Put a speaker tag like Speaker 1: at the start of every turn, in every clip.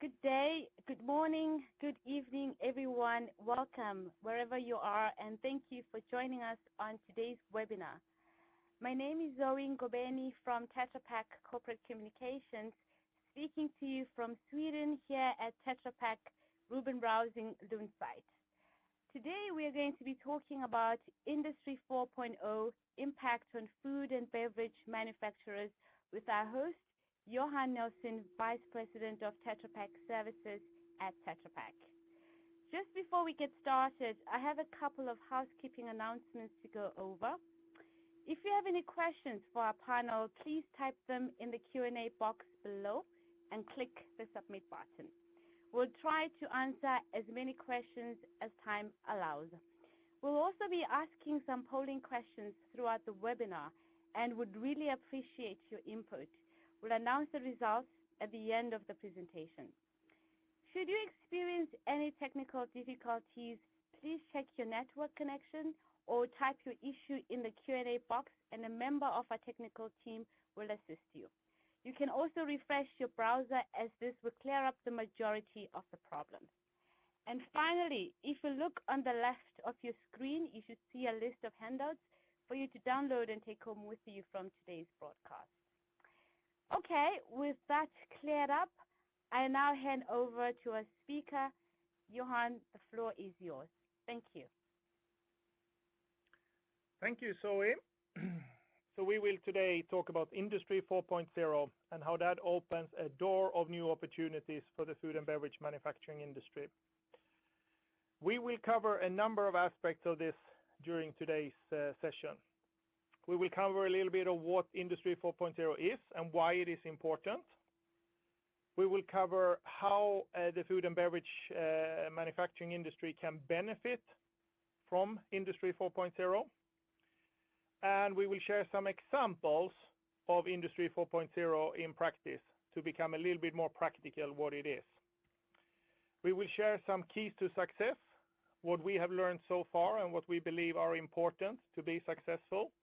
Speaker 1: Good day, good morning, good evening, everyone. Welcome wherever you are, and thank you for joining us on today's webinar. My name is Zoe Ngobeni from Tetra Pak Corporate Communications, speaking to you from Sweden here at Tetra Pak Ruben Rausing Lund site. Today we are going to be talking about Industry 4.0 impact on food and beverage manufacturers with our host, Johan Nelson, Vice President of Tetra Pak Services at Tetra Pak. Just before we get started, I have a couple of housekeeping announcements to go over. If you have any questions for our panel, please type them in the Q&A box below and click the submit button. We'll try to answer as many questions as time allows. We'll also be asking some polling questions throughout the webinar and would really appreciate your input. We'll announce the results at the end of the presentation. Should you experience any technical difficulties, please check your network connection or type your issue in the Q&A box and a member of our technical team will assist you. You can also refresh your browser as this will clear up the majority of the problems. And finally, if you look on the left of your screen, you should see a list of handouts for you to download and take home with you from today's broadcast. Okay, with that cleared up, I now hand over to our speaker. Johan, the floor is yours. Thank you.
Speaker 2: Thank you, Zoe. So we will today talk about Industry 4.0 and how that opens a door of new opportunities for the food and beverage manufacturing industry. We will cover a number of aspects of this during today's session. We will cover a little bit of what Industry 4.0 is and why it is important. We will cover how the food and beverage manufacturing industry can benefit from Industry 4.0. And we will share some examples of Industry 4.0 in practice to become a little bit more practical what it is. We will share some keys to success, what we have learned so far and what we believe are important to be successful.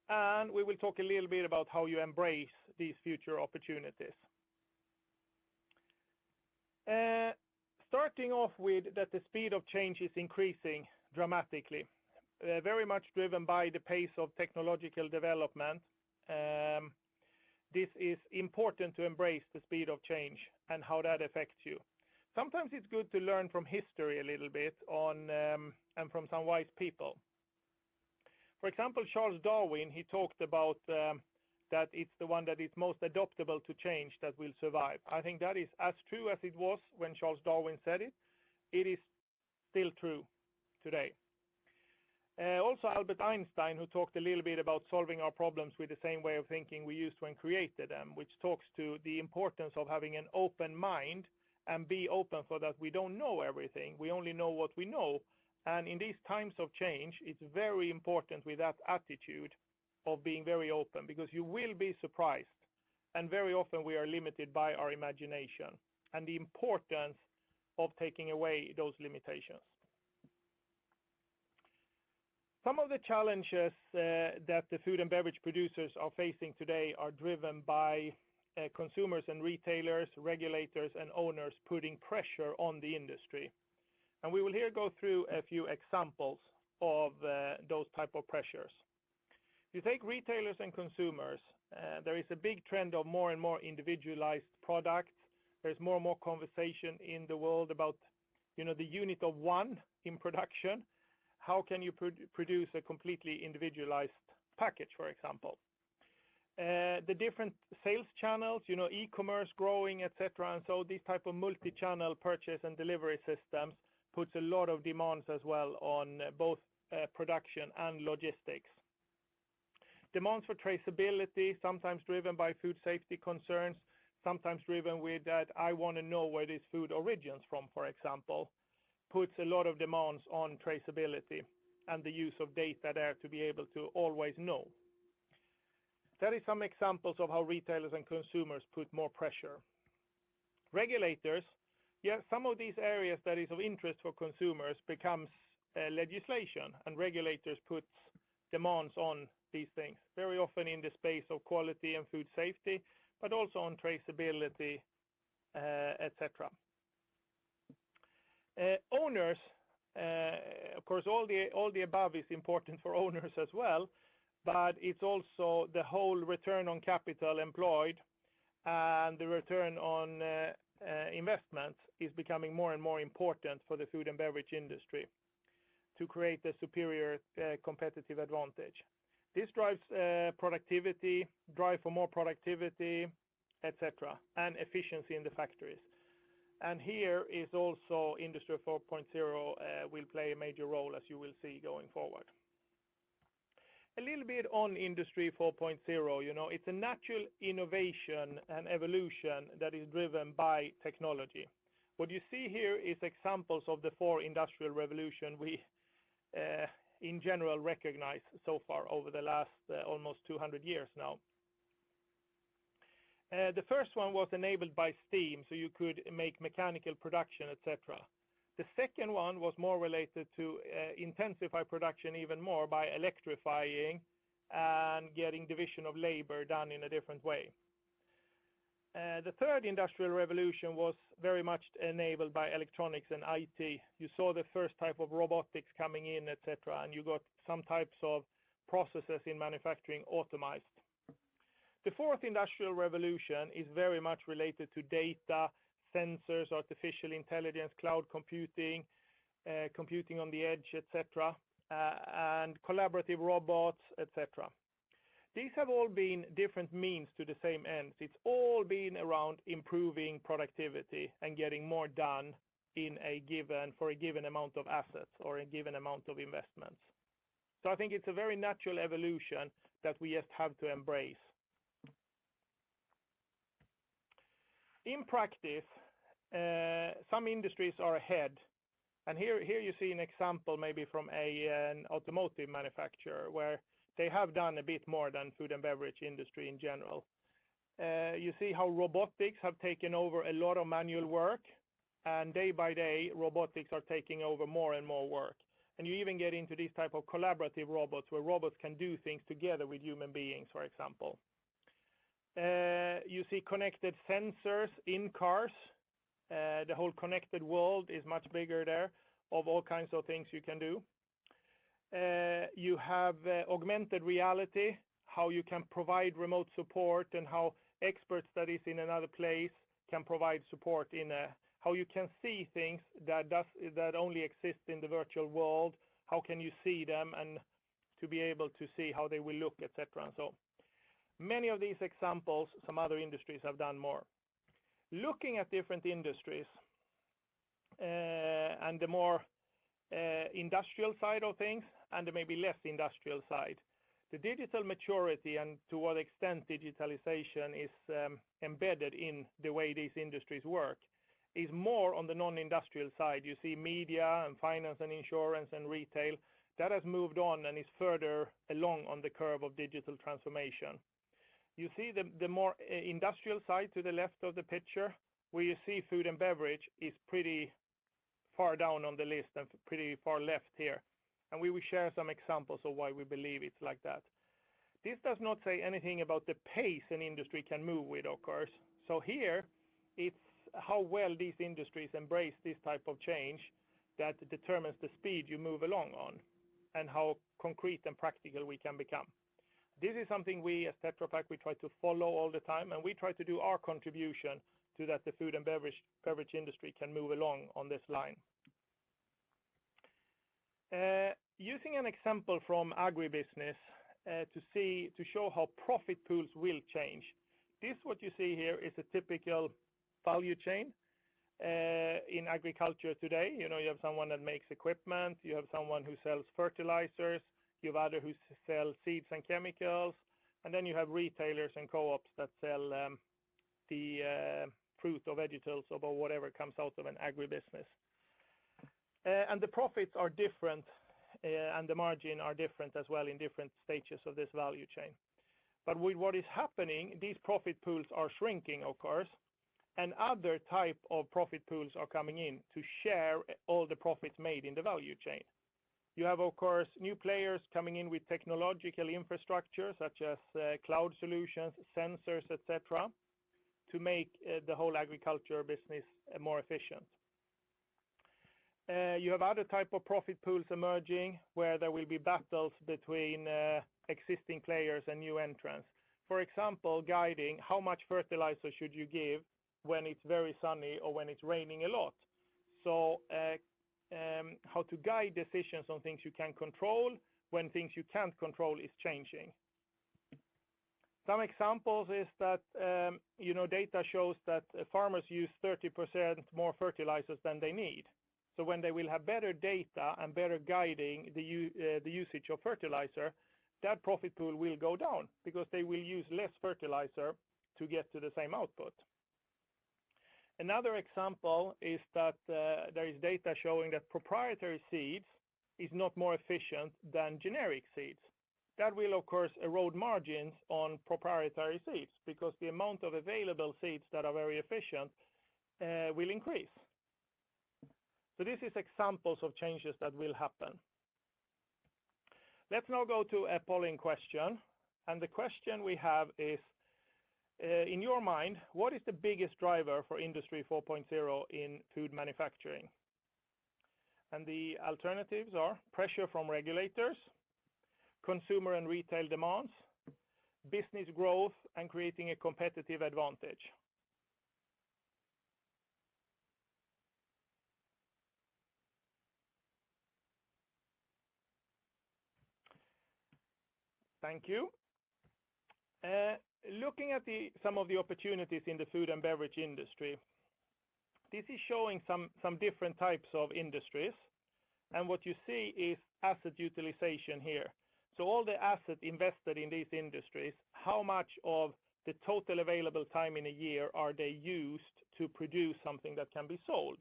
Speaker 2: And we will talk a little bit about how you embrace these future opportunities. Starting off with that the speed of change is increasing dramatically, very much driven by the pace of technological development. This is important to embrace the speed of change and how that affects you. Sometimes it's good to learn from history a little bit on and from some wise people. For example, Charles Darwin, he talked about that it's the one that is most adaptable to change that will survive. I think that is as true as it was when Charles Darwin said it. It is still true today. Also Albert Einstein, who talked a little bit about solving our problems with the same way of thinking we used when created them, which talks to the importance of having an open mind and be open for that we don't know everything. We only know what we know. And in these times of change, it's very important with that attitude of being very open, because you will be surprised. And very often we are limited by our imagination and the importance of taking away those limitations. Some of the challenges that the food and beverage producers are facing today are driven by consumers and retailers, regulators and owners putting pressure on the industry. And we will here go through a few examples of those type of pressures. If you take retailers and consumers, there is a big trend of more and more individualized products. There's more and more conversation in the world about, the unit of one in production. How can you produce a completely individualized package, for example? The different sales channels, e-commerce growing, etc. And so these type of multi-channel purchase and delivery systems puts a lot of demands as well on both production and logistics. Demands for traceability, sometimes driven by food safety concerns, sometimes driven with that I want to know where this food origins from, for example, puts a lot of demands on traceability and the use of data there to be able to always know. That is some examples of how retailers and consumers put more pressure. Regulators, some of these areas that is of interest for consumers becomes legislation, and regulators put demands on these things, very often in the space of quality and food safety, but also on traceability etc. Owners, of course, all the above is important for owners as well, but it's also the whole return on capital employed and the return on investments is becoming more and more important for the food and beverage industry to create a superior competitive advantage. This drives productivity, drive for more productivity, etc., and efficiency in the factories. And here is also Industry 4.0 will play a major role, as you will see going forward. A little bit on Industry 4.0, it's a natural innovation and evolution that is driven by technology. What you see here is examples of the 4 industrial revolution we in general recognize so far over the last almost 200 years now. The first one was enabled by steam, so you could make mechanical production, etc. The second one was more related to intensify production even more by electrifying and getting division of labor done in a different way. The third industrial revolution was very much enabled by electronics and IT. You saw the first type of robotics coming in, etc., and you got some types of processes in manufacturing automized. The fourth industrial revolution is very much related to data, sensors, artificial intelligence, cloud computing, computing on the edge, etc., and collaborative robots, etc. These have all been different means to the same ends. It's all been around improving productivity and getting more done for a given amount of assets or a given amount of investments. So I think it's a very natural evolution that we just have to embrace. In practice, some industries are ahead, and here you see an example maybe from an automotive manufacturer where they have done a bit more than food and beverage industry in general. You see how robotics have taken over a lot of manual work, and day by day robotics are taking over more and more work. And you even get into these type of collaborative robots where robots can do things together with human beings, for example. You see connected sensors in cars. The whole connected world is much bigger there of all kinds of things you can do. You have augmented reality, how you can provide remote support and how experts that is in another place can provide support in how you can see things that only exist in the virtual world. How can you see them and to be able to see how they will look, etc. And so many of these examples, some other industries have done more. Looking at different industries and the more industrial side of things and the maybe less industrial side, the digital maturity and to what extent digitalization is embedded in the way these industries work is more on the non-industrial side. You see media and finance and insurance and retail that has moved on and is further along on the curve of digital transformation. You see the more industrial side to the left of the picture, where you see food and beverage is pretty far down on the list and pretty far left here. And we will share some examples of why we believe it's like that. This does not say anything about the pace an industry can move with, of course. So here, it's how well these industries embrace this type of change that determines the speed you move along on and how concrete and practical we can become. This is something we as Tetra Pak, we try to follow all the time, and we try to do our contribution to that the food and beverage industry can move along on this line. Using an example from agribusiness to show how profit pools will change. This, what you see here, is a typical value chain in agriculture today. You have someone that makes equipment, you have someone who sells fertilizers, you have others who sell seeds and chemicals, and then you have retailers and co-ops that sell the fruit or vegetables or whatever comes out of an agribusiness. And the profits are different and the margin are different as well in different stages of this value chain. But with what is happening, these profit pools are shrinking, of course, and other type of profit pools are coming in to share all the profits made in the value chain. You have, of course, new players coming in with technological infrastructure such as cloud solutions, sensors, etc., to make the whole agriculture business more efficient. You have other type of profit pools emerging where there will be battles between existing players and new entrants. For example, guiding how much fertilizer should you give when it's very sunny or when it's raining a lot. So how to guide decisions on things you can control when things you can't control is changing. Some examples is that, data shows that farmers use 30% more fertilizers than they need. So when they will have better data and better guiding the usage of fertilizer, that profit pool will go down because they will use less fertilizer to get to the same output. Another example is that there is data showing that proprietary seeds is not more efficient than generic seeds. That will, of course, erode margins on proprietary seeds because the amount of available seeds that are very efficient will increase. So this is examples of changes that will happen. Let's now go to a polling question. And the question we have is, in your mind, what is the biggest driver for Industry 4.0 in food manufacturing? And the alternatives are pressure from regulators, consumer and retail demands, business growth, and creating a competitive advantage. Thank you. Looking at some of the opportunities in the food and beverage industry, this is showing some different types of industries. And what you see is asset utilization here. So all the assets invested in these industries, how much of the total available time in a year are they used to produce something that can be sold?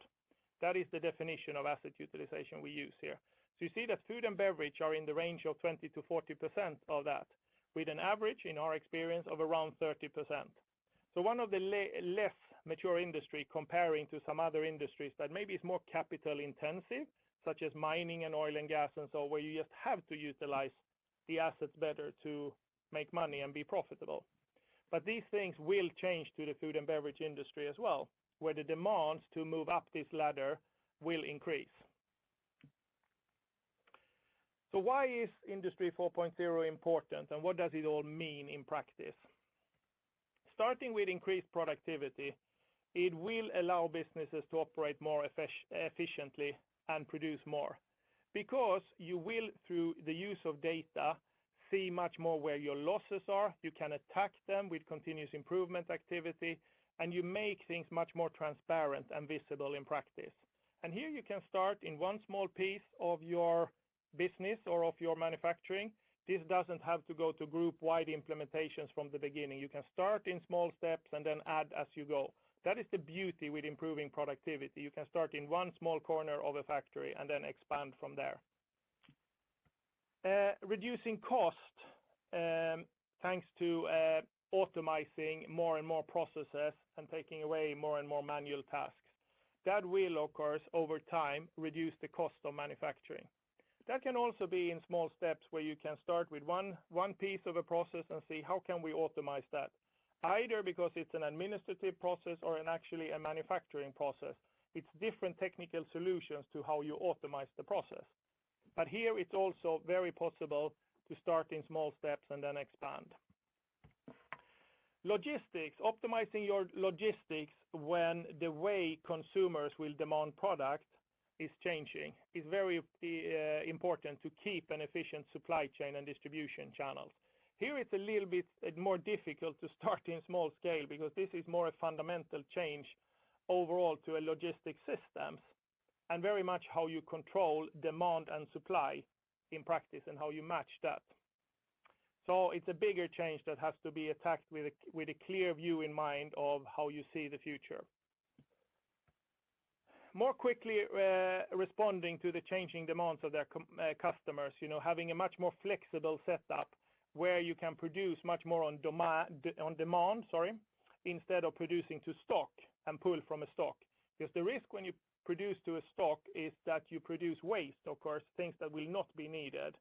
Speaker 2: That is the definition of asset utilization we use here. So you see that food and beverage are in the range of 20 to 40% of that, with an average, in our experience, of around 30%. So one of the less mature industry comparing to some other industries that maybe is more capital intensive, such as mining and oil and gas and so, where you just have to utilize the assets better to make money and be profitable. But these things will change to the food and beverage industry as well, where the demands to move up this ladder will increase. So why is Industry 4.0 important and what does it all mean in practice? Starting with increased productivity, it will allow businesses to operate more efficiently and produce more, because you will, through the use of data, see much more where your losses are. You can attack them with continuous improvement activity, and you make things much more transparent and visible in practice. And here you can start in one small piece of your business or of your manufacturing. This doesn't have to go to group-wide implementations from the beginning. You can start in small steps and then add as you go. That is the beauty with improving productivity. You can start in one small corner of a factory and then expand from there. Reducing cost thanks to automizing more and more processes and taking away more and more manual tasks. That will, of course, over time, reduce the cost of manufacturing. That can also be in small steps where you can start with one piece of a process and see how can we automate that. Either because it's an administrative process or actually a manufacturing process. It's different technical solutions to how you automate the process. But here it's also very possible to start in small steps and then expand. Logistics, optimizing your logistics when the way consumers will demand product is changing. It's very important to keep an efficient supply chain and distribution channels. Here it's a little bit more difficult to start in small scale because this is more a fundamental change overall to a logistic systems and very much how you control demand and supply in practice and how you match that. So it's a bigger change that has to be attacked with a clear view in mind of how you see the future. More quickly responding to the changing demands of their customers, having a much more flexible setup where you can produce much more on demand, instead of producing to stock and pull from a stock. Because the risk when you produce to a stock is that you produce waste, of course, things that will not be needed.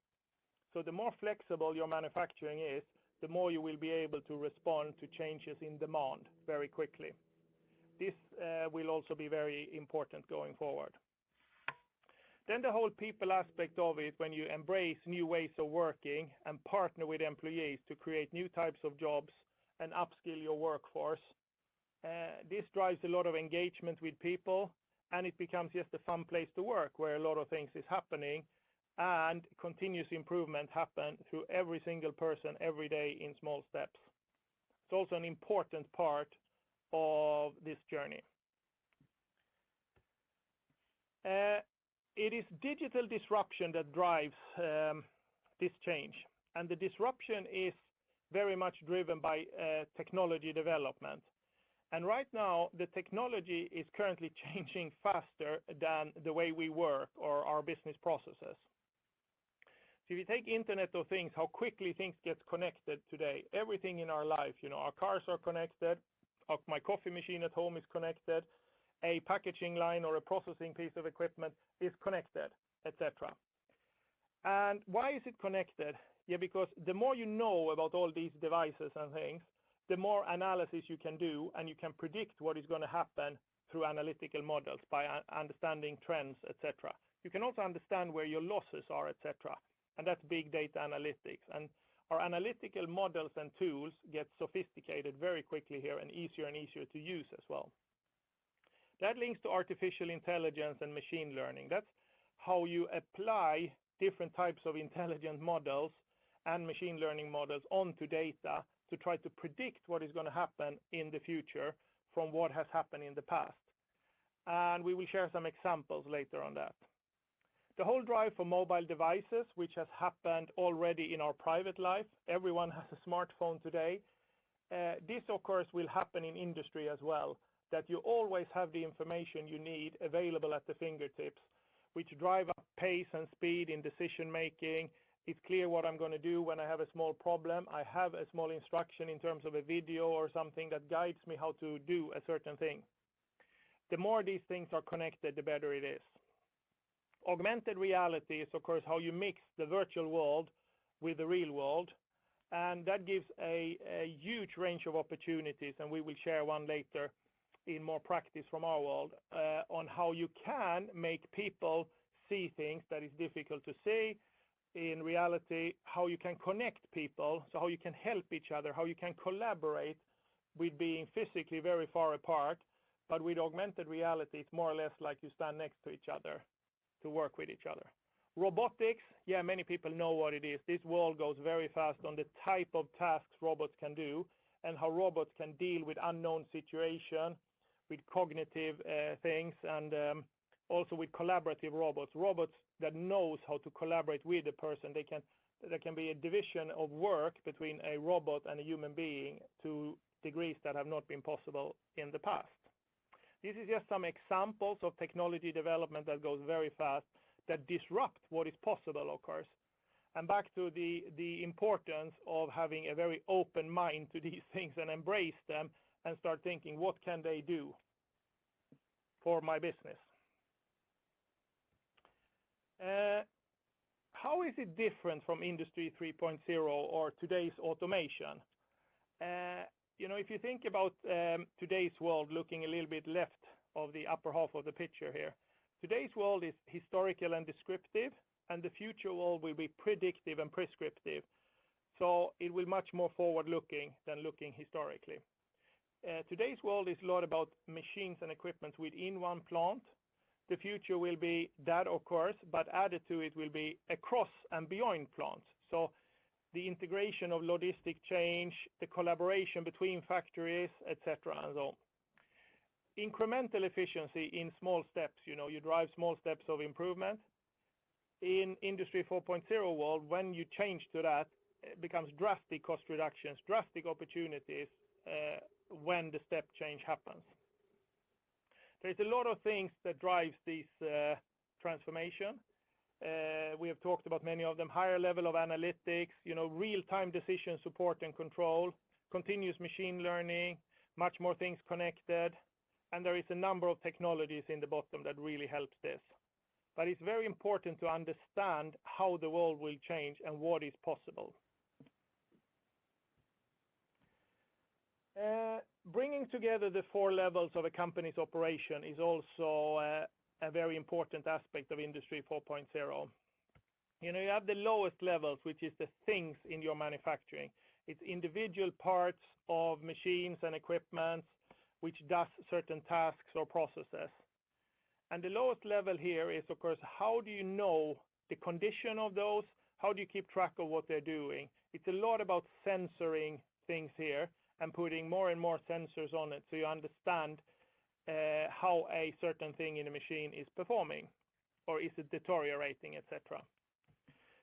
Speaker 2: So the more flexible your manufacturing is, the more you will be able to respond to changes in demand very quickly. This will also be very important going forward. Then the whole people aspect of it, when you embrace new ways of working and partner with employees to create new types of jobs and upskill your workforce, this drives a lot of engagement with people, and it becomes just a fun place to work where a lot of things is happening, and continuous improvement happen through every single person every day in small steps. It's also an important part of this journey. It is digital disruption that drives this change, and the disruption is very much driven by technology development. And right now, the technology is currently changing faster than the way we work or our business processes. So if you take Internet of Things, how quickly things get connected today, everything in our life, our cars are connected, my coffee machine at home is connected, a packaging line or a processing piece of equipment is connected, etc. And why is it connected? Yeah, because the more you know about all these devices and things, the more analysis you can do, and you can predict what is going to happen through analytical models by understanding trends, etc. You can also understand where your losses are, etc. And that's big data analytics. And our analytical models and tools get sophisticated very quickly here and easier to use as well. That links to artificial intelligence and machine learning. That's how you apply different types of intelligent models and machine learning models onto data to try to predict what is going to happen in the future from what has happened in the past. And we will share some examples later on that. The whole drive for mobile devices, which has happened already in our private life. Everyone has a smartphone today. This, of course, will happen in industry as well, that you always have the information you need available at the fingertips, which drive up pace and speed in decision making. It's clear what I'm going to do when I have a small problem. I have a small instruction in terms of a video or something that guides me how to do a certain thing. The more these things are connected, the better it is. Augmented reality is, of course, how you mix the virtual world with the real world. And that gives a huge range of opportunities, and we will share one later in more practice from our world on how you can make people see things that is difficult to see in reality, how you can connect people, so how you can help each other, how you can collaborate with being physically very far apart, but with augmented reality, it's more or less like you stand next to each other to work with each other. Robotics, yeah, many people know what it is. This world goes very fast on the type of tasks robots can do and how robots can deal with unknown situations, with cognitive things, and also with collaborative robots. Robots that knows how to collaborate with a person. There can be a division of work between a robot and a human being to degrees that have not been possible in the past. This is just some examples of technology development that goes very fast, that disrupt what is possible, of course. And back to the importance of having a very open mind to these things and embrace them and start thinking, what can they do for my business? How is it different from Industry 3.0 or today's automation? If you think about today's world, looking a little bit left of the upper half of the picture here, today's world is historical and descriptive, and the future world will be predictive and prescriptive. So it will much more forward-looking than looking historically. Today's world is a lot about machines and equipment within one plant. The future will be that, of course, but added to it will be across and beyond plants. So the integration of logistic change, the collaboration between factories, etc. and so on. Incremental efficiency in small steps, you drive small steps of improvement. In Industry 4.0 world, when you change to that, it becomes drastic cost reductions, drastic opportunities when the step change happens. There's a lot of things that drives this transformation. We have talked about many of them: higher level of analytics, real-time decision support and control, continuous machine learning, much more things connected, and there is a number of technologies in the bottom that really helps this. But it's very important to understand how the world will change and what is possible. Bringing together the 4 levels of a company's operation is also a very important aspect of Industry 4.0. You know, you have the lowest levels, which is the things in your manufacturing. It's individual parts of machines and equipment which does certain tasks or processes. And the lowest level here is, of course, how do you know the condition of those? How do you keep track of what they're doing? It's a lot about censoring things here and putting more and more sensors on it so you understand how a certain thing in a machine is performing, or is it deteriorating, etc.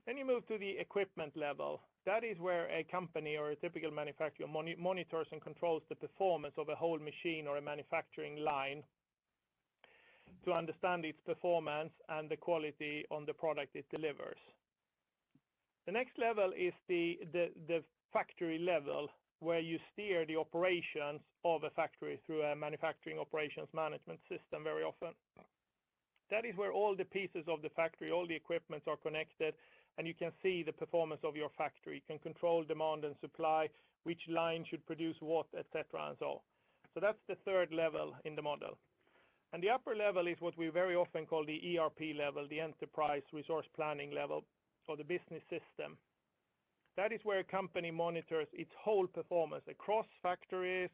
Speaker 2: Then you move to the equipment level. That is where a company or a typical manufacturer monitors and controls the performance of a whole machine or a manufacturing line to understand its performance and the quality on the product it delivers. The next level is the factory level, where you steer the operations of a factory through a manufacturing operations management system very often. That is where all the pieces of the factory, all the equipment are connected, and you can see the performance of your factory. You can control demand and supply, which line should produce what, etc. and so on. So that's the third level in the model. And the upper level is what we very often call the ERP level, the enterprise resource planning level, or the business system. That is where a company monitors its whole performance across factories,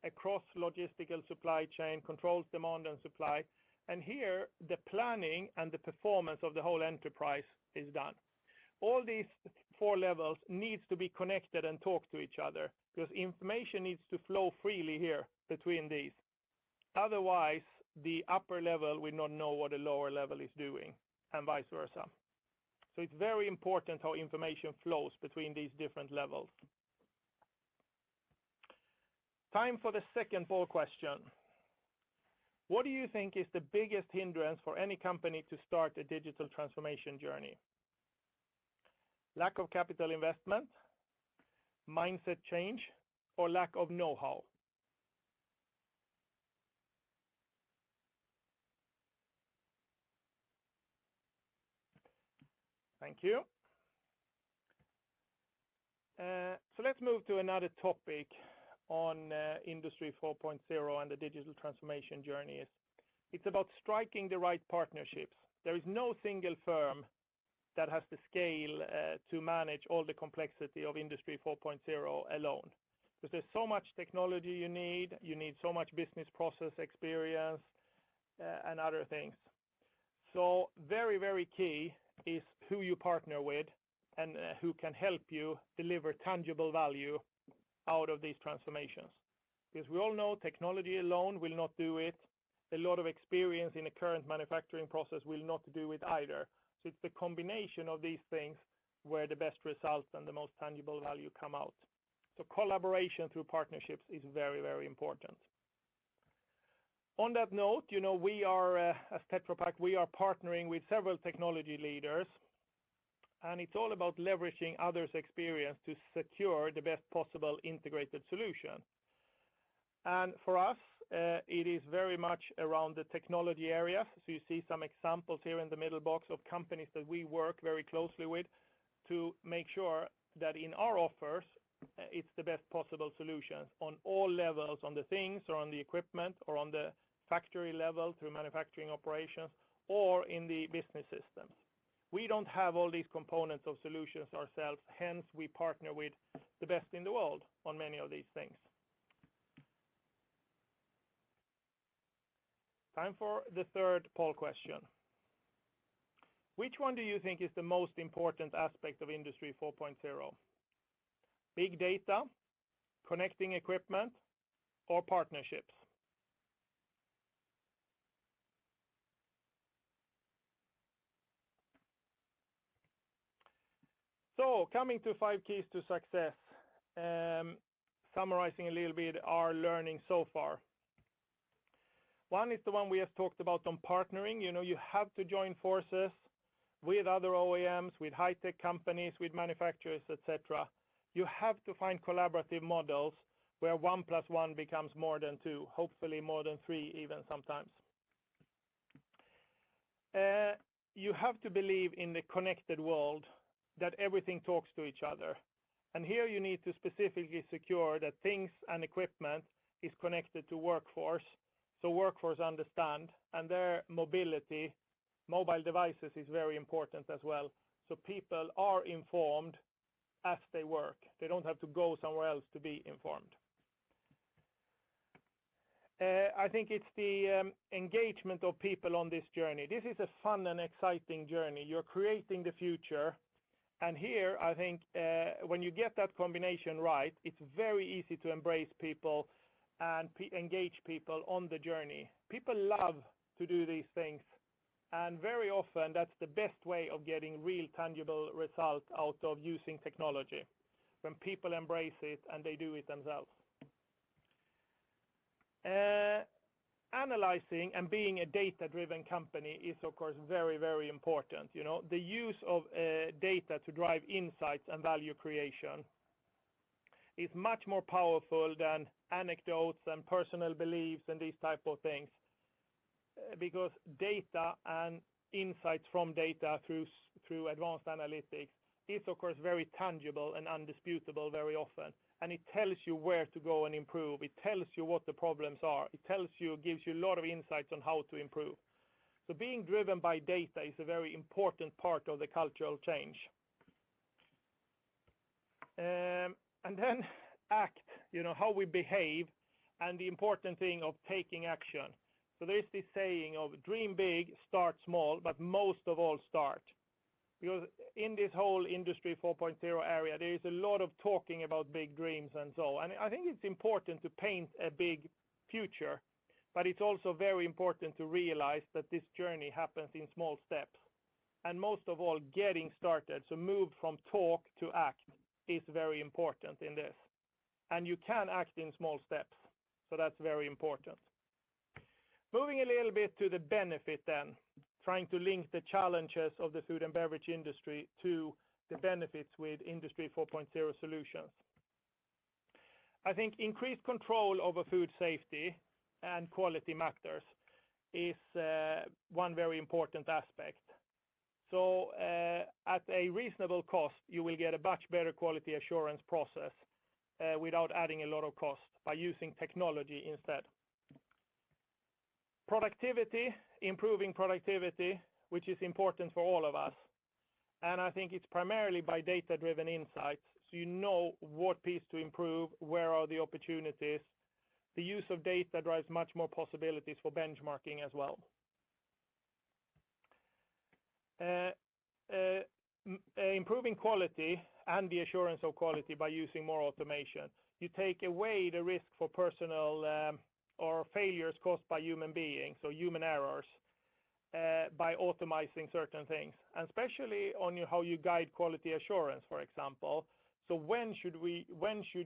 Speaker 2: across logistical supply chain, controls demand and supply. And here, the planning and the performance of the whole enterprise is done. All these 4 levels needs to be connected and talk to each other, because information needs to flow freely here between these. Otherwise, the upper level will not know what the lower level is doing, and vice versa. So it's very important how information flows between these different levels. Time for the second poll question. What do you think is the biggest hindrance for any company to start a digital transformation journey? Lack of capital investment, mindset change, or lack of know-how? Thank you. So let's move to another topic on Industry 4.0 and the digital transformation journey. It's about striking the right partnerships. There is no single firm that has the scale to manage all the complexity of Industry 4.0 alone. Because there's so much technology you need so much business process experience and other things. So very, very key is who you partner with and who can help you deliver tangible value out of these transformations. Because we all know technology alone will not do it. A lot of experience in a current manufacturing process will not do it either. So it's the combination of these things where the best results and the most tangible value come out. So collaboration through partnerships is very, very important. On that note, you know, we are, as Tetra Pak, we are partnering with several technology leaders, and it's all about leveraging others' experience to secure the best possible integrated solution. And for us, it is very much around the technology areas. So you see some examples here in the middle box of companies that we work very closely with to make sure that in our offers, it's the best possible solutions on all levels, on the things or on the equipment or on the factory level through manufacturing operations or in the business systems. We don't have all these components of solutions ourselves, hence we partner with the best in the world on many of these things. Time for the third poll question. Which one do you think is the most important aspect of Industry 4.0? Big data, connecting equipment, or partnerships? So coming to 5 keys to success, summarizing a little bit our learning so far. One is the one we have talked about on partnering. You know, you have to join forces with other OEMs, with high-tech companies, with manufacturers, etc. You have to find collaborative models where 1 + 1 becomes more than 2, hopefully more than 3 even sometimes. You have to believe in the connected world, that everything talks to each other. And here you need to specifically secure that things and equipment is connected to workforce, so workforce understand, and their mobility, mobile devices is very important as well. So people are informed as they work. They don't have to go somewhere else to be informed. I think it's the engagement of people on this journey. This is a fun and exciting journey. You're creating the future. And here, I think when you get that combination right, it's very easy to embrace people and engage people on the journey. People love to do these things. And very often, that's the best way of getting real tangible results out of using technology, when people embrace it and they do it themselves. Analyzing and being a data-driven company is, of course, very, very important. You know, the use of data to drive insights and value creation is much more powerful than anecdotes and personal beliefs and these type of things, because data and insights from data through advanced analytics is, of course, very tangible and undisputable very often. And it tells you where to go and improve. It tells you what the problems are. It gives you a lot of insights on how to improve. So being driven by data is a very important part of the cultural change. And then act, you know, how we behave, and the important thing of taking action. So there's this saying of dream big, start small, but most of all start. Because in this whole Industry 4.0 area, there is a lot of talking about big dreams and so. And I think it's important to paint a big future, but it's also very important to realize that this journey happens in small steps. And most of all, getting started, so move from talk to act, is very important in this. And you can act in small steps, so that's very important. Moving a little bit to the benefit then, trying to link the challenges of the food and beverage industry to the benefits with Industry 4.0 solutions. I think increased control over food safety and quality matters is one very important aspect. So at a reasonable cost, you will get a much better quality assurance process without adding a lot of cost by using technology instead. Productivity, improving productivity, which is important for all of us. And I think it's primarily by data-driven insights. So you know what piece to improve, where are the opportunities. The use of data drives much more possibilities for benchmarking as well. Improving quality and the assurance of quality by using more automation. You take away the risk for personal or failures caused by human beings, so human errors, by automating certain things, and especially on how you guide quality assurance, for example. So when should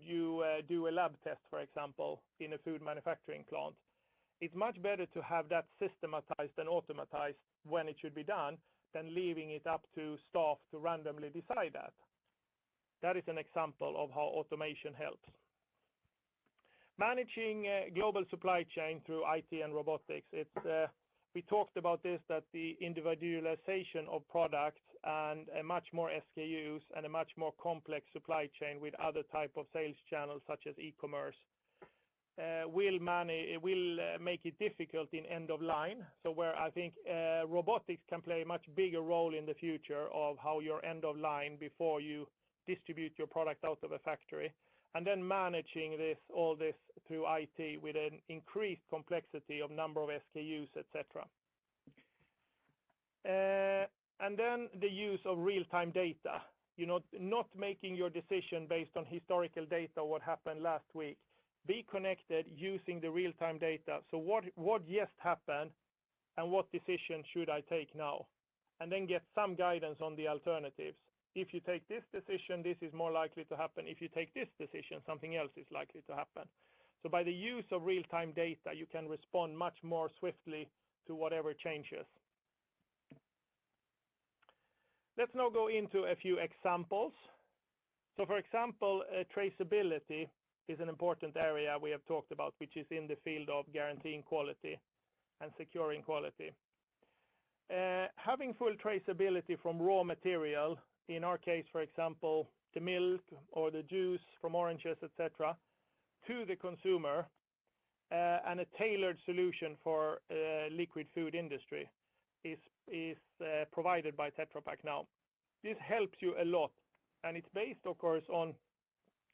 Speaker 2: you do a lab test, for example, in a food manufacturing plant? It's much better to have that systematized and automatized when it should be done than leaving it up to staff to randomly decide that. That is an example of how automation helps. Managing global supply chain through IT and robotics. We talked about this, that the individualization of products and a much more SKUs and a much more complex supply chain with other type of sales channels such as e-commerce will make it difficult in end of line. So where I think robotics can play a much bigger role in the future of how your end of line before you distribute your product out of a factory. And then managing all this through IT with an increased complexity of number of SKUs, etc. And then the use of real-time data. You know, not making your decision based on historical data, what happened last week. Be connected using the real-time data. So what just happened and what decision should I take now? And then get some guidance on the alternatives. If you take this decision, this is more likely to happen. If you take this decision, something else is likely to happen. So by the use of real-time data, you can respond much more swiftly to whatever changes. Let's now go into a few examples. So for example, traceability is an important area we have talked about, which is in the field of guaranteeing quality and securing quality. Having full traceability from raw material, in our case, for example, the milk or the juice from oranges, etc., to the consumer, and a tailored solution for liquid food industry is provided by Tetra Pak now. This helps you a lot, and it's based, of course, on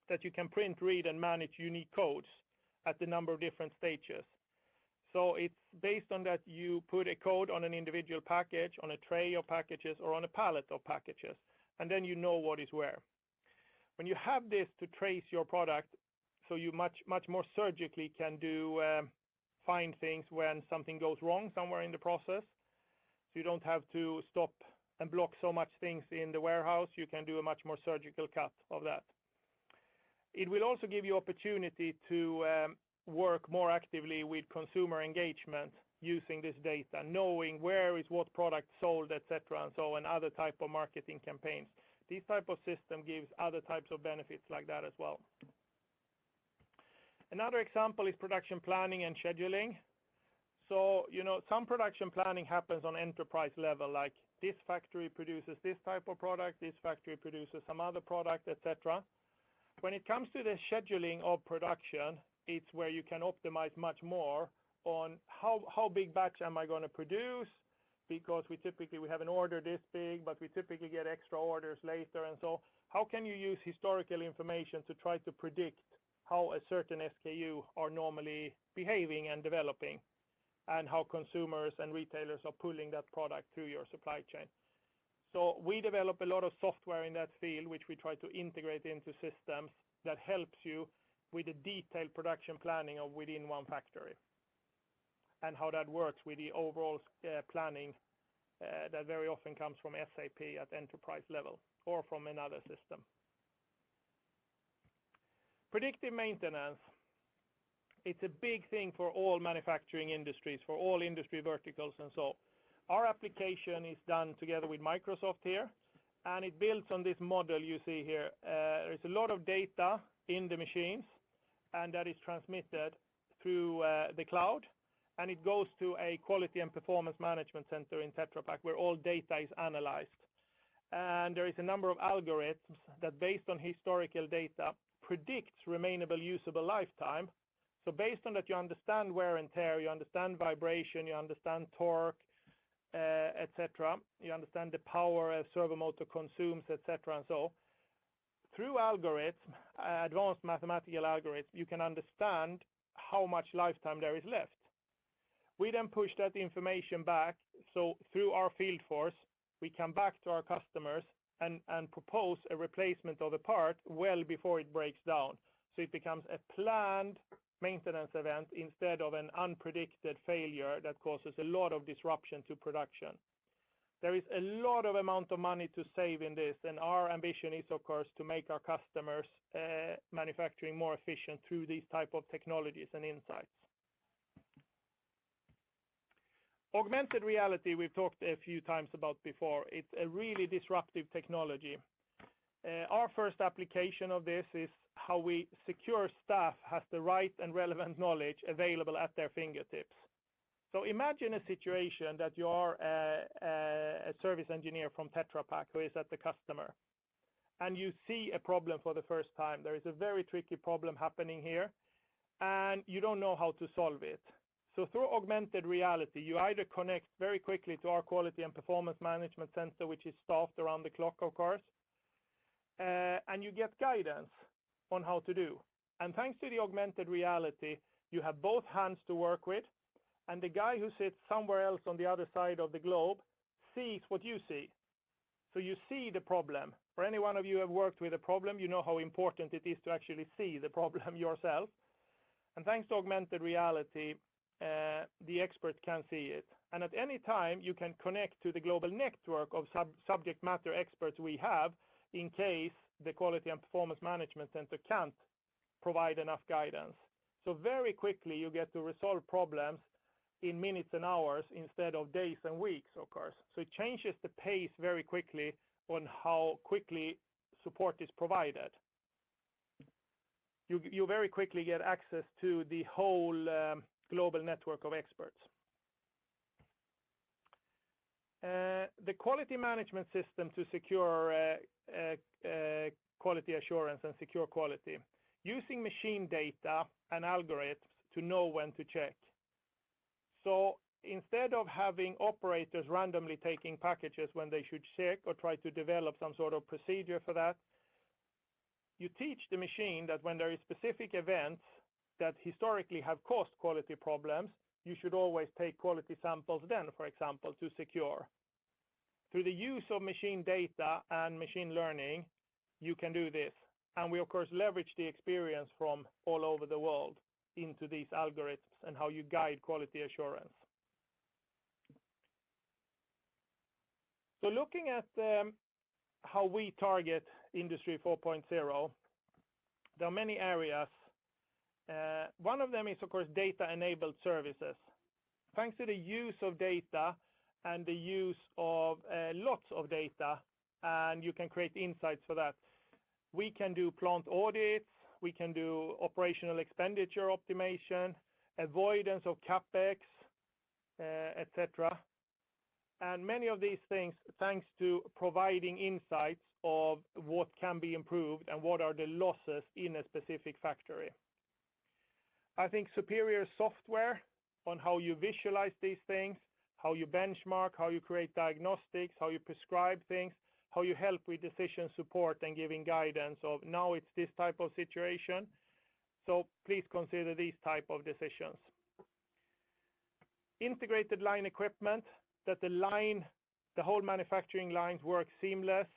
Speaker 2: that you can print, read, and manage unique codes at the number of different stages. So it's based on that you put a code on an individual package, on a tray of packages, or on a pallet of packages, and then you know what is where. When you have this to trace your product, so you much more surgically can do find things when something goes wrong somewhere in the process. So you don't have to stop and block so much things in the warehouse. You can do a much more surgical cut of that. It will also give you opportunity to work more actively with consumer engagement using this data, knowing where is what product sold, etc., and so, and other type of marketing campaigns. This type of system gives other types of benefits like that as well. Another example is production planning and scheduling. So, some production planning happens on enterprise level, like this factory produces this type of product, this factory produces some other product, etc. When it comes to the scheduling of production, it's where you can optimize much more on how big batch am I going to produce, because we have an order this big, but we typically get extra orders later, and so how can you use historical information to try to predict how a certain SKU are normally behaving and developing, and how consumers and retailers are pulling that product through your supply chain. So we develop a lot of software in that field, which we try to integrate into systems that helps you with the detailed production planning of within one factory, and how that works with the overall planning that very often comes from SAP at enterprise level or from another system. Predictive maintenance. It's a big thing for all manufacturing industries, for all industry verticals, and so. Our application is done together with Microsoft here, and it builds on this model you see here. There's a lot of data in the machines, and that is transmitted through the cloud, and it goes to a quality and performance management center in Tetra Pak where all data is analyzed. And there is a number of algorithms that, based on historical data, predicts remainable usable lifetime. So based on that, you understand wear and tear, you understand vibration, you understand torque, etc. You understand the power a servo motor consumes, etc. And so through algorithms, advanced mathematical algorithms, you can understand how much lifetime there is left. We then push that information back, so through our field force, we come back to our customers and propose a replacement of a part well before it breaks down. So it becomes a planned maintenance event instead of an unpredicted failure that causes a lot of disruption to production. There is a lot of amount of money to save in this, and our ambition is, of course, to make our customers manufacturing more efficient through these type of technologies and insights. Augmented reality, we've talked a few times about before. It's a really disruptive technology. Our first application of this is how we secure staff has the right and relevant knowledge available at their fingertips. So imagine a situation that you are a service engineer from Tetra Pak who is at the customer, and you see a problem for the first time. There is a very tricky problem happening here, and you don't know how to solve it. So through augmented reality, you either connect very quickly to our quality and performance management center, which is staffed around the clock, of course, and you get guidance on how to do. And thanks to the augmented reality, you have both hands to work with, and the guy who sits somewhere else on the other side of the globe sees what you see. So you see the problem. For any one of you who have worked with a problem, you know how important it is to actually see the problem yourself. And thanks to augmented reality, the expert can see it. And at any time, you can connect to the global network of subject matter experts we have in case the quality and performance management center can't provide enough guidance. So very quickly, you get to resolve problems in minutes and hours instead of days and weeks, of course. So it changes the pace very quickly on how quickly support is provided. You very quickly get access to the whole global network of experts. The quality management system to secure quality assurance and secure quality, using machine data and algorithms to know when to check. So instead of having operators randomly taking packages when they should check or try to develop some sort of procedure for that, you teach the machine that when there is specific events that historically have caused quality problems, you should always take quality samples then, for example, to secure. Through the use of machine data and machine learning, you can do this. And we, of course, leverage the experience from all over the world into these algorithms and how you guide quality assurance. So looking at how we target Industry 4.0, there are many areas. One of them is, of course, data-enabled services. Thanks to the use of data and the use of lots of data, and you can create insights for that. We can do plant audits, we can do operational expenditure optimization, avoidance of capex, etc. And many of these things, thanks to providing insights of what can be improved and what are the losses in a specific factory. I think superior software on how you visualize these things, how you benchmark, how you create diagnostics, how you prescribe things, how you help with decision support and giving guidance of now it's this type of situation. So please consider these type of decisions. Integrated line equipment, that the whole manufacturing lines work seamless.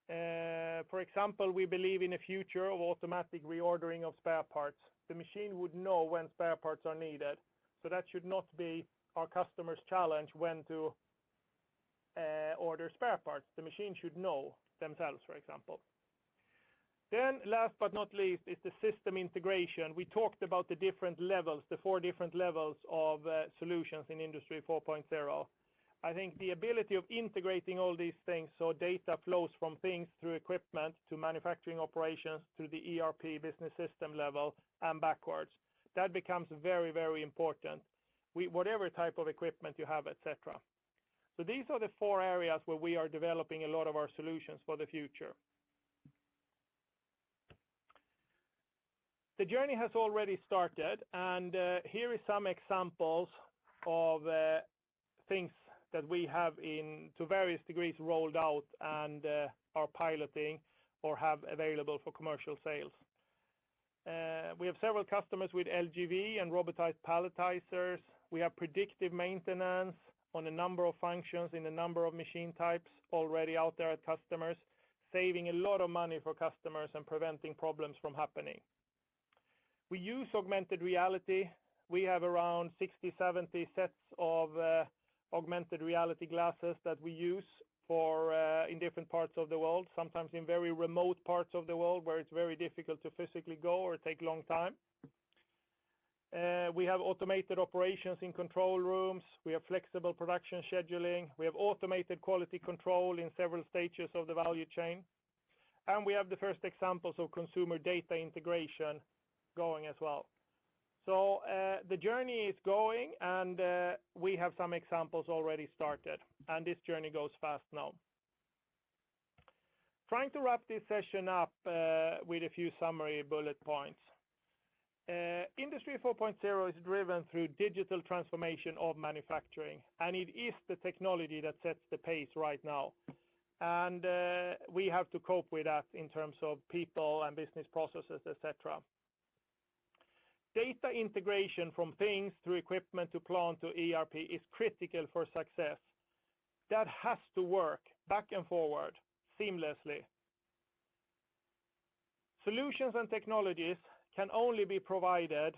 Speaker 2: For example, we believe in a future of automatic reordering of spare parts. The machine would know when spare parts are needed. So that should not be our customer's challenge when to order spare parts. The machine should know themselves, for example. Then last but not least is the system integration. We talked about the different levels, the 4 different levels of solutions in Industry 4.0. I think the ability of integrating all these things, so data flows from things through equipment to manufacturing operations to the ERP business system level and backwards, that becomes very, very important. Whatever type of equipment you have, etc. So these are the 4 areas where we are developing a lot of our solutions for the future. The journey has already started, and here is some examples of things that we have to various degrees rolled out and are piloting or have available for commercial sales. We have several customers with LGV and robotized palletizers. We have predictive maintenance on a number of functions in a number of machine types already out there at customers, saving a lot of money for customers and preventing problems from happening. We use augmented reality. We have around 60, 70 sets of augmented reality glasses that we use for in different parts of the world, sometimes in very remote parts of the world where it's very difficult to physically go or take long time. We have automated operations in control rooms. We have flexible production scheduling. We have automated quality control in several stages of the value chain. And we have the first examples of consumer data integration going as well. So the journey is going, and we have some examples already started, and this journey goes fast now. Trying to wrap this session up with a few summary bullet points. Industry 4.0 is driven through digital transformation of manufacturing, and it is the technology that sets the pace right now. And we have to cope with that in terms of people and business processes, etc. Data integration from things through equipment to plant to ERP is critical for success. That has to work back and forward seamlessly. Solutions and technologies can only be provided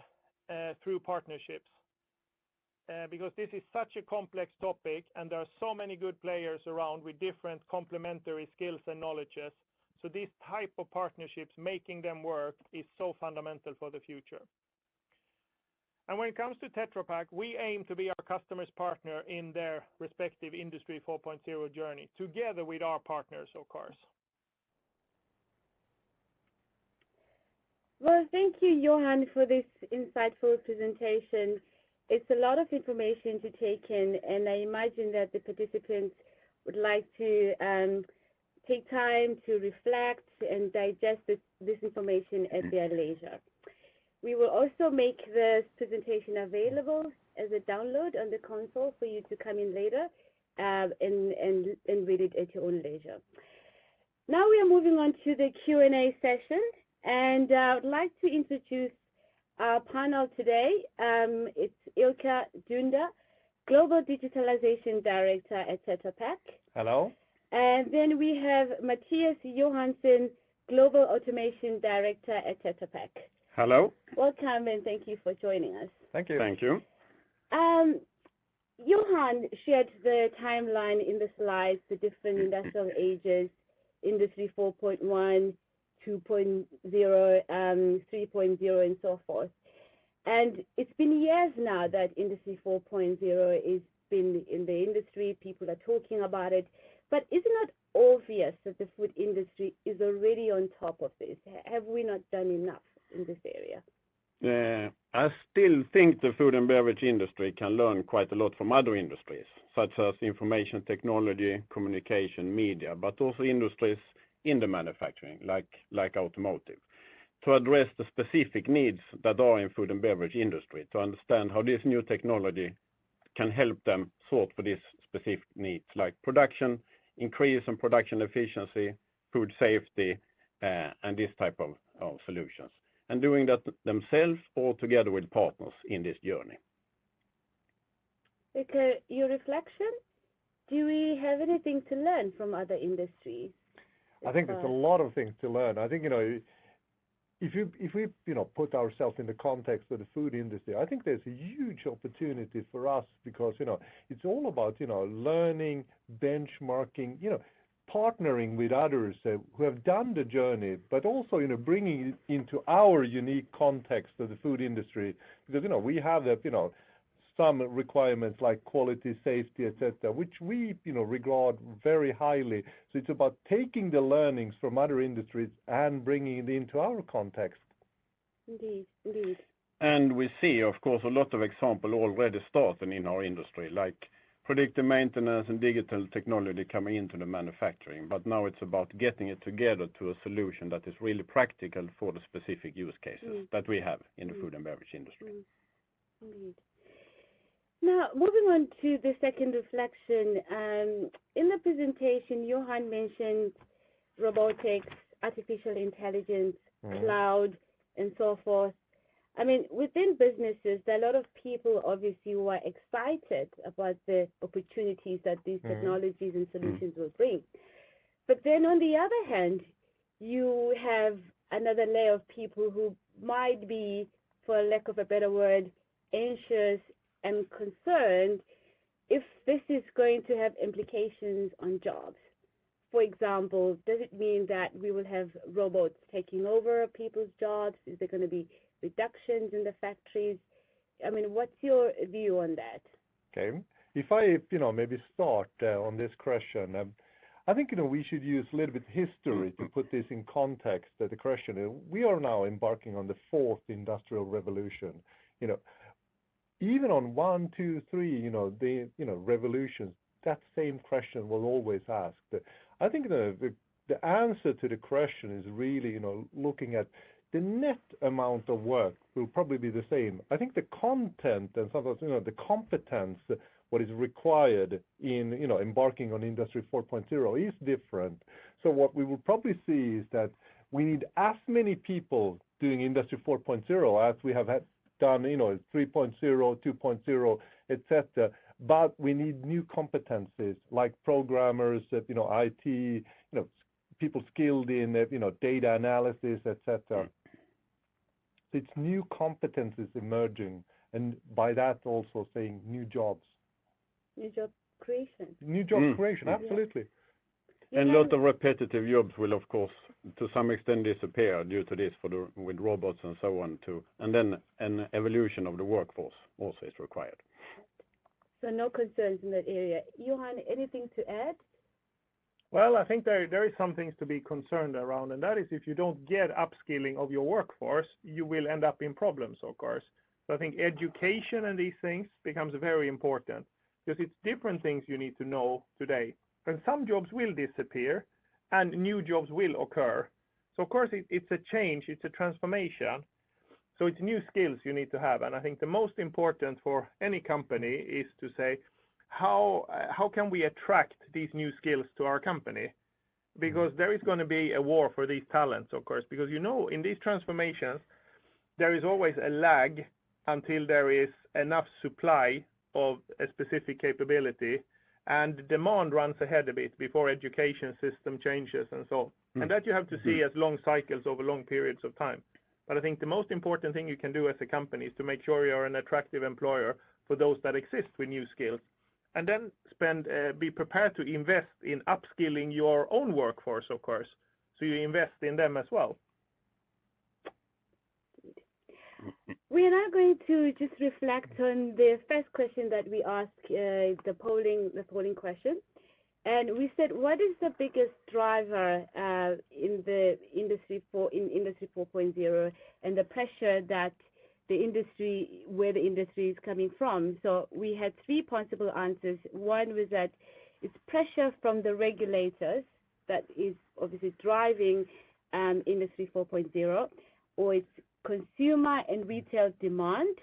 Speaker 2: through partnerships because this is such a complex topic and there are so many good players around with different complementary skills and knowledges. So this type of partnerships, making them work, is so fundamental for the future. And when it comes to Tetra Pak, we aim to be our customers' partner in their respective Industry 4.0 journey, together with our partners, of course.
Speaker 1: Well, thank you, Johan, for this insightful presentation. It's a lot of information to take in, and I imagine that the participants would like to take time to reflect and digest this information at their leisure. We will also make this presentation available as a download on the console for you to come in later and read it at your own leisure. Now we are moving on to the Q&A session, and I would like to introduce our panel today. It's Ilka Dunda, Global Digitalization Director at Tetra Pak.
Speaker 3: Hello.
Speaker 1: And then we have Matthias Johansson, Global Automation Director at Tetra Pak.
Speaker 3: Hello.
Speaker 1: Welcome and thank you for joining us.
Speaker 3: Thank you. Thank you.
Speaker 1: Johan shared the timeline in the slides, the different industrial ages, Industry 4.1, 2.0, 3.0, and so forth. And it's been years now that Industry 4.0 has been in the industry. People are talking about it. But is it not obvious that the food industry is already on top of this? Have we not done enough in this area?
Speaker 3: I still think the food and beverage industry can learn quite a lot from other industries, such as information technology, communication, media, but also industries in the manufacturing, like automotive, to address the specific needs that are in food and beverage industry, to understand how this new technology can help them sort for these specific needs, like production, increase in production efficiency, food safety, and this type of solutions. And doing that themselves or together with partners in this journey.
Speaker 1: Okay, your reflection? Do we have anything to learn from other industries?
Speaker 4: I think there's a lot of things to learn. I think, if we put ourselves in the context of the food industry, I think there's a huge opportunity for us because, it's all about, learning, benchmarking, partnering with others who have done the journey, but also, bringing it into our unique context of the food industry, because, we have that, some requirements like quality, safety, etc., which we, regard very highly. So it's about taking the learnings from other industries and bringing it into our context.
Speaker 1: Indeed, indeed.
Speaker 3: And we see, of course, a lot of examples already starting in our industry, like predictive maintenance and digital technology coming into the manufacturing. But now it's about getting it together to a solution that is really practical for the specific use cases that we have in the food and beverage industry.
Speaker 1: Indeed. Now, moving on to the second reflection. In the presentation, Johan mentioned robotics, artificial intelligence, cloud, and so forth. I mean, within businesses, there are a lot of people, obviously, who are excited about the opportunities that these technologies and solutions will bring. But then, on the other hand, you have another layer of people who might be, for lack of a better word, anxious and concerned if this is going to have implications on jobs. For example, does it mean that we will have robots taking over people's jobs? Is there going to be reductions in the factories? I mean, what's your view on that?
Speaker 4: Okay. If I, maybe start on this question, I think, we should use a little bit of history to put this in context. The question, we are now embarking on the fourth industrial revolution. Even on 1, 2, 3, the revolutions, that same question was always asked. I think the answer to the question is really, looking at the net amount of work will probably be the same. I think the content and sometimes, the competence, what is required in, embarking on Industry 4.0 is different. So what we will probably see is that we need as many people doing Industry 4.0 as we have done, 3.0, 2.0, etc. But we need new competencies like programmers, IT, people skilled in, data analysis, etc. It's new competencies emerging, and by that also saying new jobs.
Speaker 1: New job creation.
Speaker 4: New job creation, absolutely.
Speaker 3: And a lot of repetitive jobs will, of course, to some extent disappear due to this with robots and so on too. And then an evolution of the workforce also is required.
Speaker 1: So no concerns in that area. Johan, anything to add?
Speaker 2: Well, I think there is some things to be concerned around, and that is if you don't get upskilling of your workforce, you will end up in problems, of course. So I think education and these things becomes very important because it's different things you need to know today. And some jobs will disappear, and new jobs will occur. So of course it's a change, it's a transformation. So it's new skills you need to have. And I think the most important for any company is to say, how can we attract these new skills to our company? Because there is going to be a war for these talents, of course, because in these transformations, there is always a lag until there is enough supply of a specific capability, and demand runs ahead a bit before education system changes and so on. And that you have to see as long cycles over long periods of time. But I think the most important thing you can do as a company is to make sure you're an attractive employer for those that exist with new skills, and then be prepared to invest in upskilling your own workforce, of course. So you invest in them as well.
Speaker 1: We are now going to just reflect on the first question that we asked, the polling question. And we said, what is the biggest driver in Industry 4.0 and the pressure that where the industry is coming from? So we had three possible answers. One was that it's pressure from the regulators that is obviously driving Industry 4.0, or it's consumer and retail demand.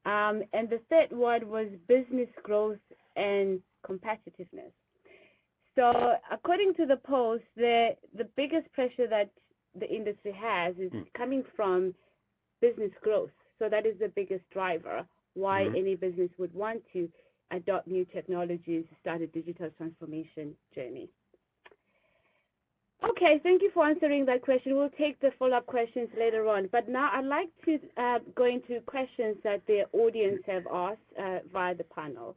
Speaker 1: And the third one was business growth and competitiveness. So according to the polls, the biggest pressure that the industry has is coming from business growth. So that is the biggest driver why any business would want to adopt new technologies, start a digital transformation journey. Okay, thank you for answering that question. We'll take the follow-up questions later on. But now I'd like to go into questions that the audience have asked via the panel.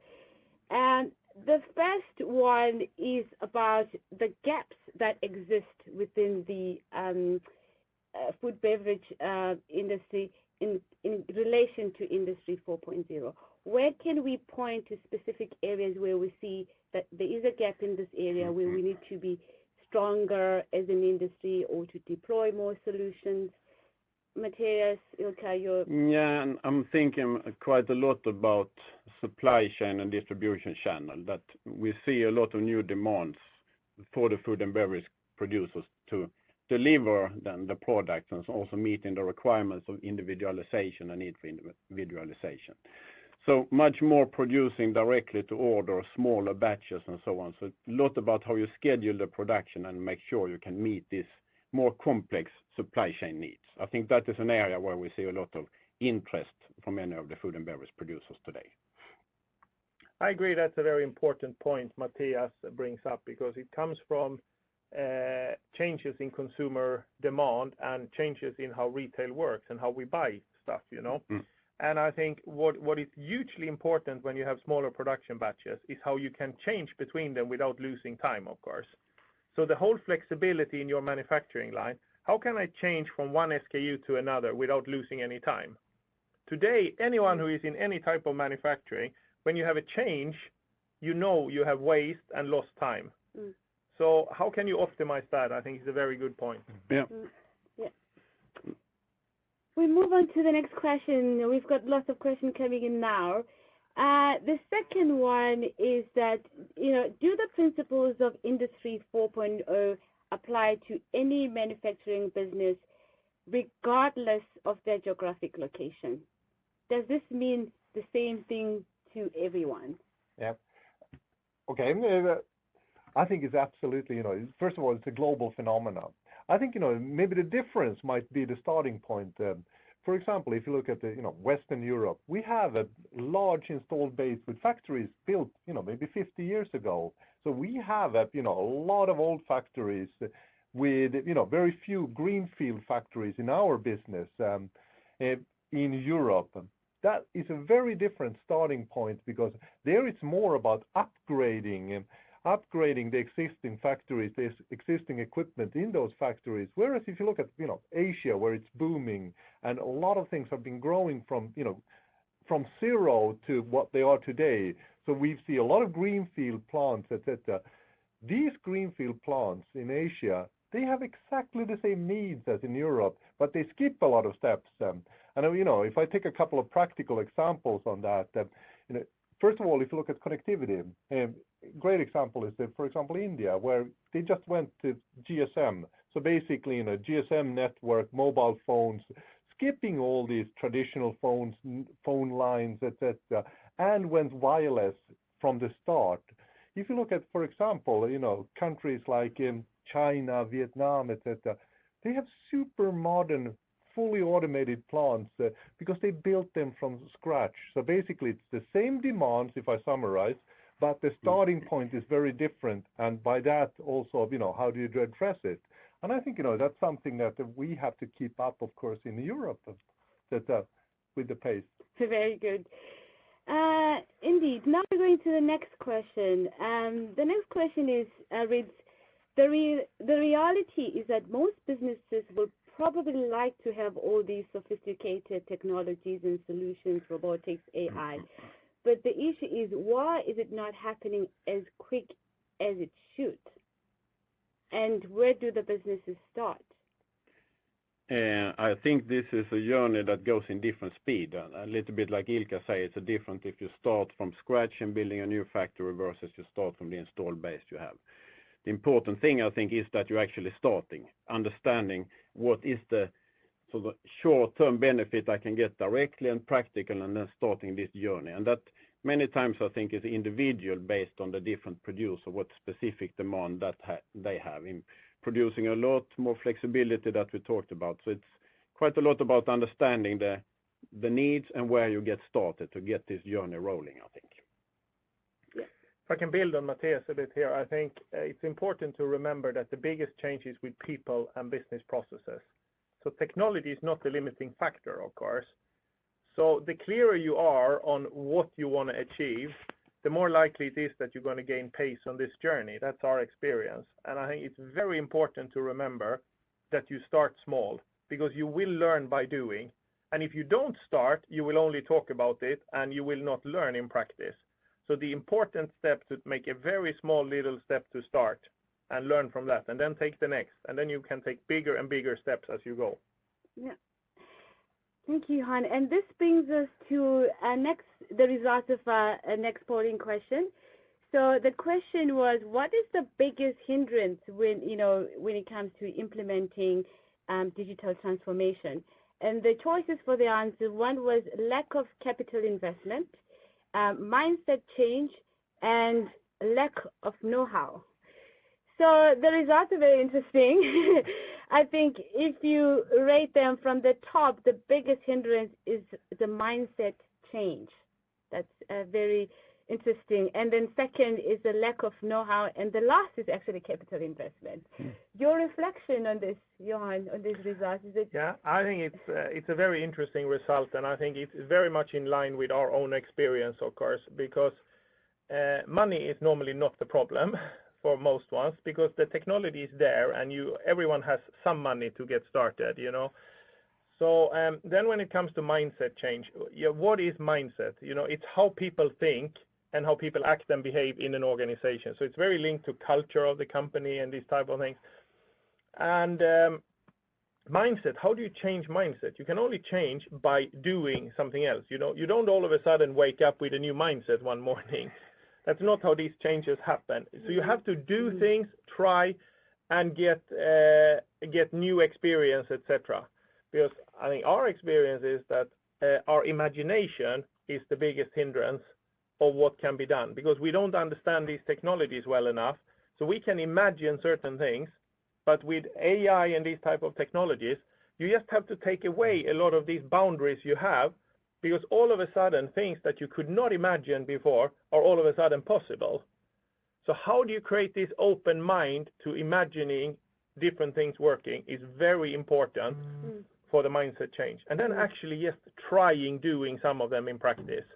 Speaker 1: And the first one is about the gaps that exist within the food beverage industry in relation to Industry 4.0. Where can we point to specific areas where we see that there is a gap in this area where we need to be stronger as an industry or to deploy more solutions? Matthias, Ilkka,
Speaker 3: Yeah, and I'm thinking quite a lot about supply chain and distribution channel, that we see a lot of new demands for the food and beverage producers to deliver then the products and also meeting the requirements of individualization and need for individualization. So much more producing directly to order, smaller batches and so on. So a lot about how you schedule the production and make sure you can meet these more complex supply chain needs. I think that is an area where we see a lot of interest from many of the food and beverage producers today.
Speaker 2: I agree, that's a very important point Matthias brings up, because it comes from changes in consumer demand and changes in how retail works and how we buy stuff, And I think what is hugely important when you have smaller production batches is how you can change between them without losing time, of course. So the whole flexibility in your manufacturing line, how can I change from one SKU to another without losing any time? Today, anyone who is in any type of manufacturing, when you have a change, you have waste and lost time. So how can you optimize that? I think is a very good point.
Speaker 3: Yeah.
Speaker 1: We move on to the next question. We've got lots of questions coming in now. The second one is that, do the principles of Industry 4.0 apply to any manufacturing business regardless of their geographic location? Does this mean the same thing to everyone?
Speaker 4: Yeah. Okay. I think it's absolutely, first of all, it's a global phenomenon. I think, maybe the difference might be the starting point. For example, if you look at the, Western Europe, we have a large installed base with factories built, maybe 50 years ago. So we have, a lot of old factories with, very few greenfield factories in our business in Europe. That is a very different starting point, because there it's more about upgrading the existing factories, the existing equipment in those factories. Whereas if you look at, Asia, where it's booming and a lot of things have been growing from zero to what they are today. So we see a lot of greenfield plants, etc. These greenfield plants in Asia, they have exactly the same needs as in Europe, but they skip a lot of steps. And, if I take a couple of practical examples on that, first of all, if you look at connectivity, great example is that, for example, India, where they just went to GSM. So basically, GSM network, mobile phones, skipping all these traditional phones, phone lines, etc., and went wireless from the start. If you look at, for example, countries like China, Vietnam, etc., they have super modern, fully automated plants because they built them from scratch. So basically, it's the same demands, if I summarize, but the starting point is very different. And by that, also, how do you address it? And I think, that's something that we have to keep up, of course, in Europe, with the pace.
Speaker 1: Very good. Indeed. Now we're going to the next question. The next question reads, the reality is that most businesses will probably like to have all these sophisticated technologies and solutions, robotics, AI. But the issue is, why is it not happening as quick as it should? And where do the businesses start?
Speaker 3: I think this is a journey that goes in different speed. A little bit like Ilkka said, it's different if you start from scratch and building a new factory versus you start from the installed base you have. The important thing, I think, is that you're actually starting, understanding what is the sort of short-term benefit I can get directly and practical, and then starting this journey. And that many times, I think, is individual based on the different producer, what specific demand that they have in producing a lot more flexibility that we talked about. So it's quite a lot about understanding the needs and where you get started to get this journey rolling, I think.
Speaker 2: If I can build on Matthias a bit here, I think it's important to remember that the biggest change is with people and business processes. So technology is not the limiting factor, of course. So the clearer you are on what you want to achieve, the more likely it is that you're going to gain pace on this journey. That's our experience. And I think it's very important to remember that you start small, because you will learn by doing. And if you don't start, you will only talk about it and you will not learn in practice. So the important step to make a very small little step to start and learn from that, and then take the next, and then you can take bigger and bigger steps as you go.
Speaker 1: Yeah. Thank you, Han. And this brings us to the result of our next polling question. So the question was, what is the biggest hindrance when it comes to implementing digital transformation? And the choices for the answer, one was lack of capital investment, mindset change, and lack of know-how. So the results are very interesting. I think if you rate them from the top, the biggest hindrance is the mindset change. That's very interesting. And then second is the lack of know-how, and the last is actually capital investment. Your reflection on this, Johan, on these results, is it?
Speaker 2: Yeah, I think it's a very interesting result, and I think it's very much in line with our own experience, of course, because money is normally not the problem for most ones, because the technology is there and everyone has some money to get started, So then when it comes to mindset change, what is mindset? It's how people think and how people act and behave in an organization. So it's very linked to culture of the company and these type of things. And mindset, how do you change mindset? You can only change by doing something else. You don't all of a sudden wake up with a new mindset one morning. That's not how these changes happen. So you have to do things, try, and get new experience, etc. Because I think our experience is that our imagination is the biggest hindrance of what can be done, because we don't understand these technologies well enough. So we can imagine certain things, but with AI and these type of technologies, you just have to take away a lot of these boundaries you have, because all of a sudden things that you could not imagine before are all of a sudden possible. So how do you create this open mind to imagining different things working is very important for the mindset change. And then actually just trying doing some of them in practice.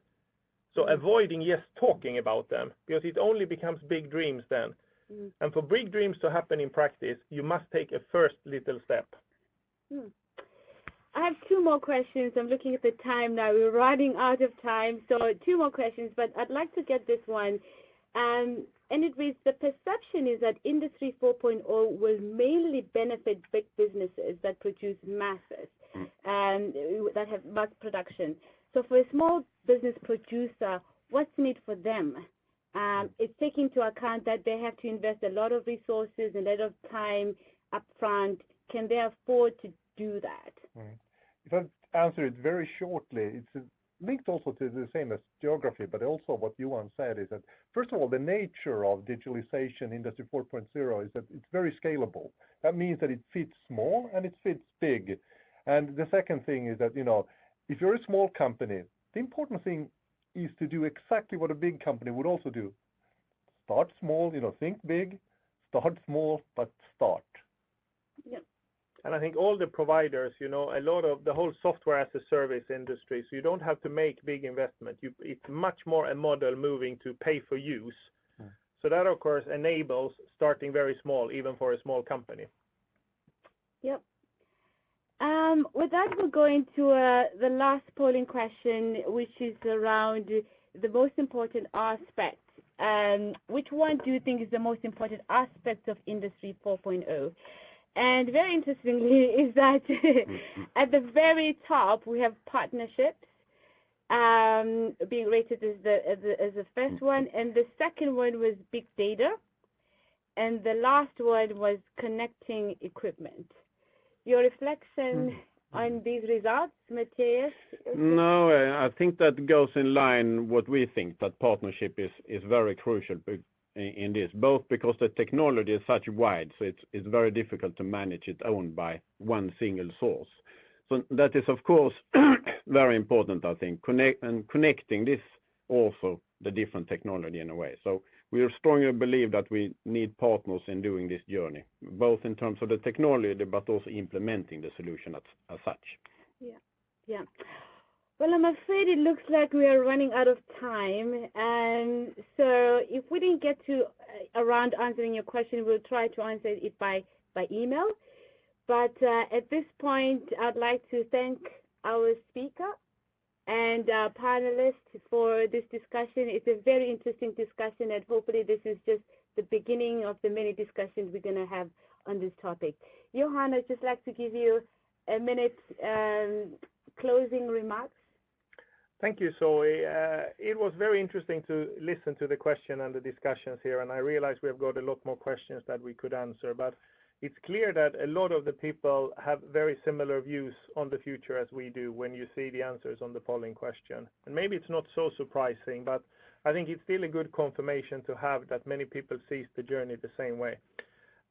Speaker 2: So avoiding just talking about them, because it only becomes big dreams then. And for big dreams to happen in practice, you must take a first little step.
Speaker 1: I have two more questions. I'm looking at the time now. We're running out of time. So two more questions, but I'd like to get this one. And it reads, the perception is that Industry 4.0 will mainly benefit big businesses that produce masses and that have mass production. So for a small business producer, what's in it for them? It's taking into account that they have to invest a lot of resources, a lot of time up front. Can they afford to do that?
Speaker 4: If I answer it very shortly, it's linked also to the same as geography, but also what Johan said is that, first of all, the nature of digitalization, Industry 4.0, is that it's very scalable. That means that it fits small and it fits big. And the second thing is that, if you're a small company, the important thing is to do exactly what a big company would also do. Start small, think big, start small, but start.
Speaker 1: Yeah.
Speaker 2: And I think all the providers, a lot of the whole software as a service industry, so you don't have to make big investment. It's much more a model moving to pay for use. So that, of course, enables starting very small, even for a small company.
Speaker 1: Yep. With that, we're going to the last polling question, which is around the most important aspect. Which one do you think is the most important aspect of Industry 4.0? And very interestingly is that at the very top we have partnerships being rated as the first one, and the second one was big data, and the last one was connecting equipment. Your reflection on these results, Matthias?
Speaker 3: No, I think that goes in line what we think, that partnership is very crucial in this, both because the technology is such wide, so it's very difficult to manage it owned by one single source. So that is, of course, very important, I think, connecting this also the different technology in a way. So we strongly believe that we need partners in doing this journey, both in terms of the technology, but also implementing the solution as such.
Speaker 1: Yeah. Well, I'm afraid it looks like we are running out of time, and so if we didn't get to around answering your question, we'll try to answer it by email. But at this point, I'd like to thank our speaker and our panelists for this discussion. It's a very interesting discussion, and hopefully this is just the beginning of the many discussions we're going to have on this topic. Johan, I'd just like to give you a minute closing remarks.
Speaker 2: Thank you, Zoe. It was very interesting to listen to the question and the discussions here, and I realize we have got a lot more questions that we could answer, but it's clear that a lot of the people have very similar views on the future as we do when you see the answers on the polling question. And maybe it's not so surprising, but I think it's still a good confirmation to have that many people see the journey the same way.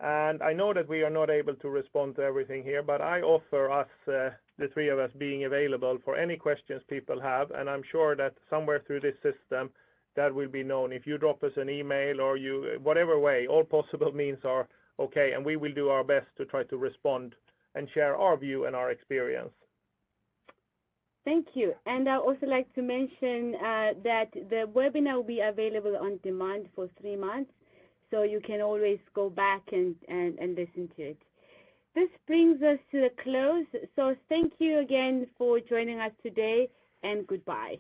Speaker 2: And I know that we are not able to respond to everything here, but I offer us, the three of us, being available for any questions people have, and I'm sure that somewhere through this system that will be known. If you drop us an email or whatever way, all possible means are okay, and we will do our best to try to respond and share our view and our experience.
Speaker 1: Thank you. And I'd also like to mention that the webinar will be available on demand for 3 months, so you can always go back and listen to it. This brings us to the close, so thank you again for joining us today, and goodbye.